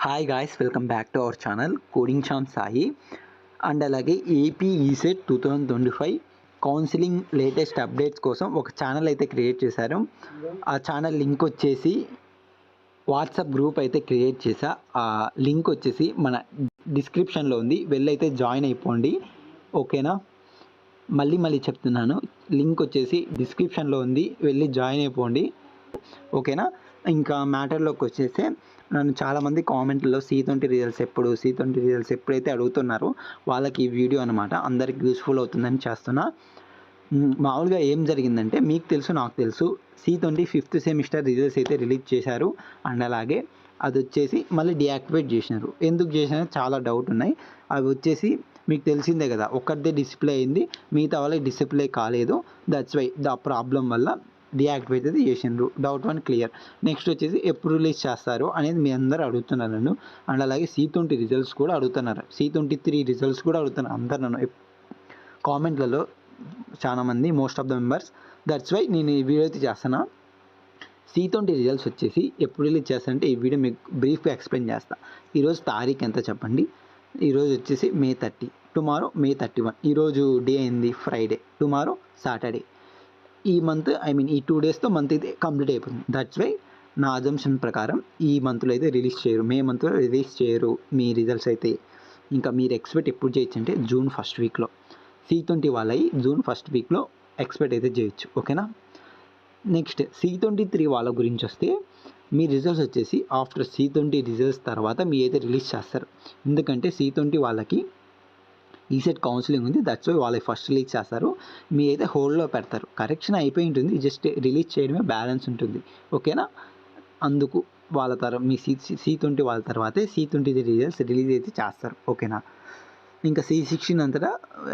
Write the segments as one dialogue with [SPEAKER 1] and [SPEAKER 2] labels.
[SPEAKER 1] Hi guys, welcome back to our channel coding champ Sai. And అలాగే AP ECET 2025 counselling latest updates కోసం ఒక channel అయితే create చేశారు. ఆ ఛానల్ లింక్ వచ్చేసి వాట్సాప్ గ్రూప్ అయితే క్రియేట్ చేశా. ఆ లింక్ వచ్చేసి మన డిస్క్రిప్షన్లో ఉంది, వెళ్ళైతే జాయిన్ అయిపోండి. ఓకేనా? మళ్ళీ చెప్తున్నాను, లింక్ వచ్చేసి డిస్క్రిప్షన్లో ఉంది, వెళ్ళి జాయిన్ అయిపోండి. ఓకేనా? ఇంకా మ్యాటర్లోకి వచ్చేస్తే, నన్ను చాలామంది కామెంట్లలో C20 రిజల్ట్స్ ఎప్పుడైతే అడుగుతున్నారో వాళ్ళకి ఈ వీడియో అనమాట అందరికి యూస్ఫుల్ అవుతుందని చేస్తున్నా. మామూలుగా ఏం జరిగిందంటే, మీకు తెలుసు నాకు తెలుసు, C20 5th సెమిస్టర్ రిజల్ట్స్ అయితే రిలీజ్ చేశారు. అండ్ అలాగే అది వచ్చేసి మళ్ళీ డియాక్టివేట్ చేసినారు. ఎందుకు చేసినారో చాలా డౌట్ ఉన్నాయి. అవి వచ్చేసి మీకు తెలిసిందే కదా, ఒక్కరిదే డిస్ప్లే అయింది, మిగతా వాళ్ళకి డిస్ప్లే కాలేదు. దట్స్ వై ద ప్రాబ్లం వల్ల డియాక్టివేట్ అయితే చేసిండ్రు. Doubt one clear. నెక్స్ట్ వచ్చేసి ఎప్పుడు రిలీజ్ చేస్తారు అనేది మీ అందరూ అడుగుతున్నారు నన్ను. అండ్ అలాగే C20 రిజల్ట్స్ కూడా అడుగుతున్నారు, C23 రిజల్ట్స్ కూడా అడుగుతున్నారు అందరు నన్ను కామెంట్లలో చాలామంది, most of the members. That's why నేను ఈ వీడియో అయితే చేస్తున్నా. C20 రిజల్ట్స్ వచ్చేసి ఎప్పుడు రిలీజ్ చేస్తానంటే ఈ వీడియో మీకు బ్రీఫ్గా ఎక్స్ప్లెయిన్ చేస్తా. ఈరోజు తారీఖు ఎంత చెప్పండి? ఈరోజు వచ్చేసి May 30, టుమారో May 31. ఈరోజు డే అయింది ఫ్రైడే, టుమారో సాటర్డే. ఈ మంత్ ఈ 2 డేస్తో మంత్ అయితే కంప్లీట్ అయిపోతుంది. దట్స్ వై నా అజంప్షన్ ప్రకారం ఈ మంత్లో అయితే రిలీజ్ చేయరు, మే మంత్లో రిలీజ్ చేయరు మీ రిజల్ట్స్ అయితే. ఇంకా మీరు ఎక్స్పెక్ట్ ఎప్పుడు చేయొచ్చు అంటే జూన్ ఫస్ట్ వీక్లో. C20 వాళ్ళవి జూన్ ఫస్ట్ వీక్లో ఎక్స్పెక్ట్ అయితే చేయొచ్చు. ఓకేనా? నెక్స్ట్ C23 వాళ్ళ గురించి వస్తే, మీ రిజల్ట్స్ వచ్చేసి ఆఫ్టర్ C20 రిజల్ట్స్ తర్వాత మీ అయితే రిలీజ్ చేస్తారు. ఎందుకంటే C20 వాళ్ళకి ఈసెట్ కౌన్సిలింగ్ ఉంది. దట్స్ వై వాళ్ళకి ఫస్ట్ రిలీజ్ చేస్తారు, మీ అయితే హోల్డ్లో పెడతారు. కరెక్షన్ అయిపోయి ఉంటుంది, జస్ట్ రిలీజ్ చేయడమే బ్యాలెన్స్ ఉంటుంది. ఓకేనా? అందుకు వాళ్ళ మీ C20 వాళ్ళ తర్వాతే C20 రిజల్ట్స్ రిలీజ్ అయితే చేస్తారు. ఓకేనా? ఇంకా C16 అంతటా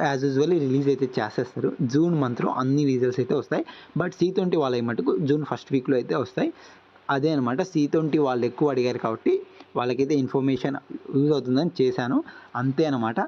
[SPEAKER 1] యాజ్ యూజువల్ రిలీజ్ అయితే చేసేస్తారు. జూన్ మంత్లో అన్ని రిజల్ట్స్ అయితే వస్తాయి. బట్ C20 వాళ్ళ మటుకు జూన్ ఫస్ట్ వీక్లో అయితే వస్తాయి. అదే అనమాట, C20 వాళ్ళు ఎక్కువ అడిగారు కాబట్టి వాళ్ళకైతే ఇన్ఫర్మేషన్ యూజ్ అవుతుందని చేశాను, అంతే అనమాట.